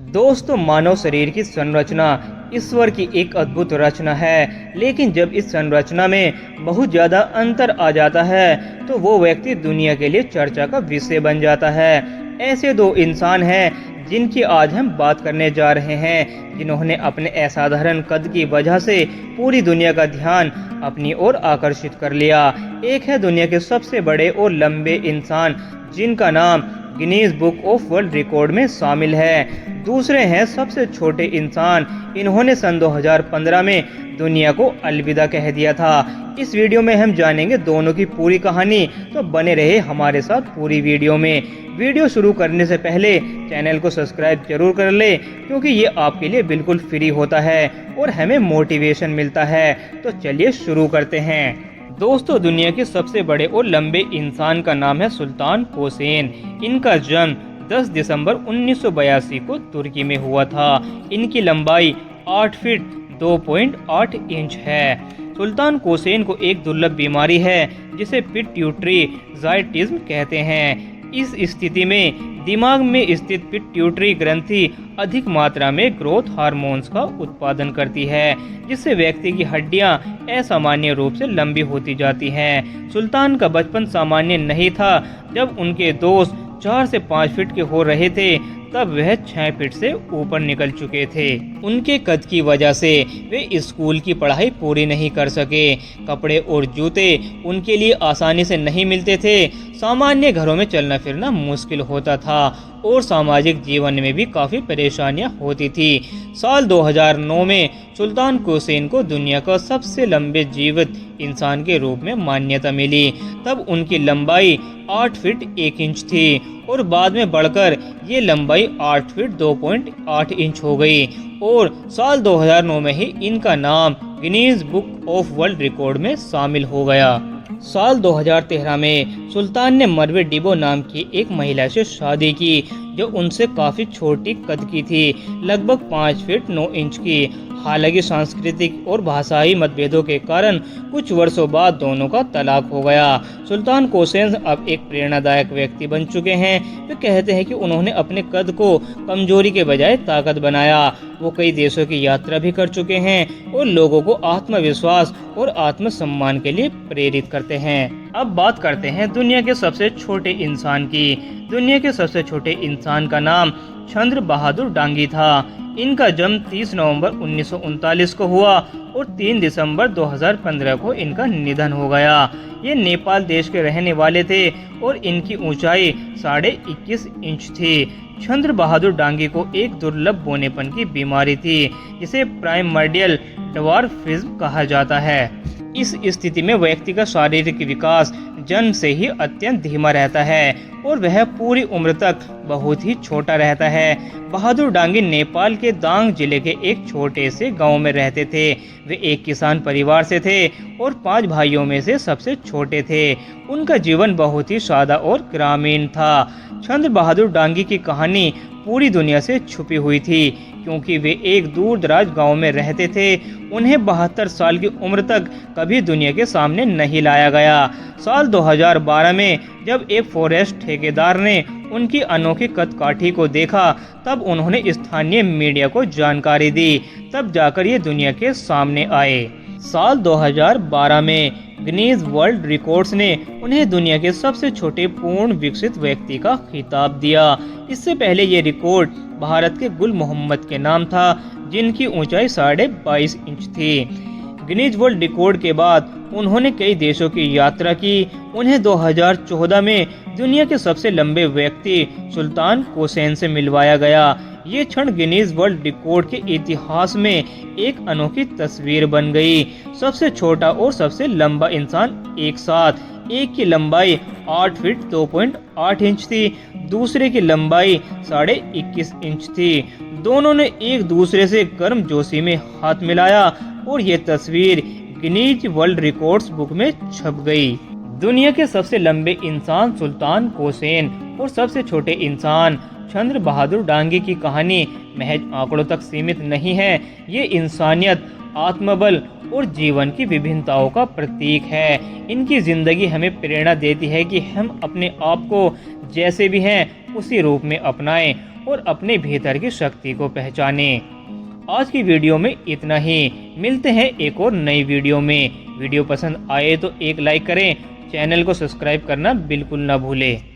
दोस्तों, मानव शरीर की संरचना ईश्वर की एक अद्भुत रचना है, लेकिन जब इस संरचना में बहुत ज़्यादा अंतर आ जाता है तो वो व्यक्ति दुनिया के लिए चर्चा का विषय बन जाता है। ऐसे दो इंसान हैं जिनकी आज हम बात करने जा रहे हैं, जिन्होंने अपने असाधारण कद की वजह से पूरी दुनिया का ध्यान अपनी ओर आकर्षित कर लिया। एक है दुनिया के सबसे बड़े और लंबे इंसान, जिनका नाम Guinness book of world record में शामिल है। दूसरे हैं सबसे छोटे इंसान, इन्होंने सन 2015 में दुनिया को अलविदा कह दिया था। इस वीडियो में हम जानेंगे दोनों की पूरी कहानी, तो बने रहे हमारे साथ पूरी वीडियो में। वीडियो शुरू करने से पहले चैनल को सब्सक्राइब जरूर कर ले, क्योंकि ये आपके लिए बिल्कुल फ्री होता है और हमें मोटिवेशन मिलता है। तो चलिए शुरू करते हैं। दोस्तों, दुनिया के सबसे बड़े और लंबे इंसान का नाम है सुल्तान कोसेन। इनका जन्म 10 दिसंबर 1982 को तुर्की में हुआ था। इनकी लंबाई 8 फीट 2.8 इंच है। सुल्तान कोसेन को एक दुर्लभ बीमारी है जिसे पिट्यूटरी जाइटिज्म कहते हैं। इस स्थिति में दिमाग में स्थित पिट्यूटरी ग्रंथि अधिक मात्रा में ग्रोथ हार्मोन्स का उत्पादन करती है, जिससे व्यक्ति की हड्डियां असामान्य रूप से लंबी होती जाती हैं। सुल्तान का बचपन सामान्य नहीं था। जब उनके दोस्त 4 से 5 फीट के हो रहे थे, तब वह 6 फीट से ऊपर निकल चुके थे। उनके कद की वजह से वे स्कूल की पढ़ाई पूरी नहीं कर सके। कपड़े और जूते उनके लिए आसानी से नहीं मिलते थे। सामान्य घरों में चलना फिरना मुश्किल होता था और सामाजिक जीवन में भी काफ़ी परेशानियां होती थी। साल 2009 में सुल्तान कोसेन को दुनिया का सबसे लंबे जीवित इंसान के रूप में मान्यता मिली। तब उनकी लंबाई 8 फीट 1 इंच थी और बाद में बढ़कर ये लंबाई 8 फीट 2.8 इंच हो गई और साल 2009 में ही इनका नाम Guinness book of world record में शामिल हो गया। साल 2013 में सुल्तान ने मरवे डिबो नाम की एक महिला से शादी की, जो उनसे काफ़ी छोटी कद की थी, लगभग 5 फीट 9 इंच की। हालांकि सांस्कृतिक और भाषाई मतभेदों के कारण कुछ वर्षों बाद दोनों का तलाक हो गया। सुल्तान कोसेन अब एक प्रेरणादायक व्यक्ति बन चुके हैं। वे कहते हैं कि उन्होंने अपने कद को कमजोरी के बजाय ताकत बनाया। वो कई देशों की यात्रा भी कर चुके हैं और लोगों को आत्मविश्वास और आत्मसम्मान के लिए प्रेरित करते हैं। अब बात करते हैं दुनिया के सबसे छोटे इंसान की। दुनिया के सबसे छोटे इंसान का नाम चंद्र बहादुर डांगी था। इनका जन्म 30 नवंबर 1939 को हुआ और 3 दिसंबर 2015 को इनका निधन हो गया। ये नेपाल देश के रहने वाले थे और इनकी ऊंचाई 21.5 इंच थी। चंद्र बहादुर डांगी को एक दुर्लभ बौनेपन की बीमारी थी, जिसे प्राइमर्डियल ड्वार्फिज्म कहा जाता है। इस स्थिति में व्यक्ति का शारीरिक विकास जन्म से ही अत्यंत धीमा रहता है और वह पूरी उम्र तक बहुत ही छोटा रहता है। बहादुर डांगी नेपाल के दांग जिले के एक छोटे से गांव में रहते थे। वे एक किसान परिवार से थे और 5 भाइयों में से सबसे छोटे थे। उनका जीवन बहुत ही सादा और ग्रामीण था। चंद्र बहादुर डांगी की कहानी पूरी दुनिया से छुपी हुई थी, क्योंकि वे एक दूर दराज गाँव में रहते थे। उन्हें 72 साल की उम्र तक कभी दुनिया के सामने नहीं लाया गया। साल 2012 में जब एक फॉरेस्ट ठेकेदार ने उनकी अनोखी कदकाठी को देखा, तब उन्होंने स्थानीय मीडिया को जानकारी दी। तब जाकर ये दुनिया के सामने आए। साल 2012 में गिनीज वर्ल्ड रिकॉर्ड्स ने उन्हें दुनिया के सबसे छोटे पूर्ण विकसित व्यक्ति का खिताब दिया। इससे पहले ये रिकॉर्ड भारत के गुल मोहम्मद के नाम था, जिनकी ऊंचाई 22.5 इंच थी। गिनीज वर्ल्ड रिकॉर्ड के बाद उन्होंने कई देशों की यात्रा की। उन्हें 2014 में दुनिया के सबसे लंबे व्यक्ति सुल्तान कोसेन से मिलवाया गया। ये क्षण गिनीज वर्ल्ड रिकॉर्ड के इतिहास में एक अनोखी तस्वीर बन गई। सबसे छोटा और सबसे लंबा इंसान एक साथ। एक की लंबाई 8 फीट 2.8 इंच थी, दूसरे की लंबाई 21.5 इंच थी। दोनों ने एक दूसरे से गर्मजोशी में हाथ मिलाया और ये तस्वीर गिनीज वर्ल्ड रिकॉर्ड्स बुक में छप गई। दुनिया के सबसे लंबे इंसान सुल्तान कोसेन और सबसे छोटे इंसान चंद्र बहादुर डांगी की कहानी महज आंकड़ों तक सीमित नहीं है। ये इंसानियत, आत्मबल और जीवन की विभिन्नताओं का प्रतीक है। इनकी जिंदगी हमें प्रेरणा देती है कि हम अपने आप को जैसे भी हैं उसी रूप में अपनाएं और अपने भीतर की शक्ति को पहचाने। आज की वीडियो में इतना ही। मिलते हैं एक और नई वीडियो में। वीडियो पसंद आए तो एक लाइक करें, चैनल को सब्सक्राइब करना बिल्कुल ना भूलें।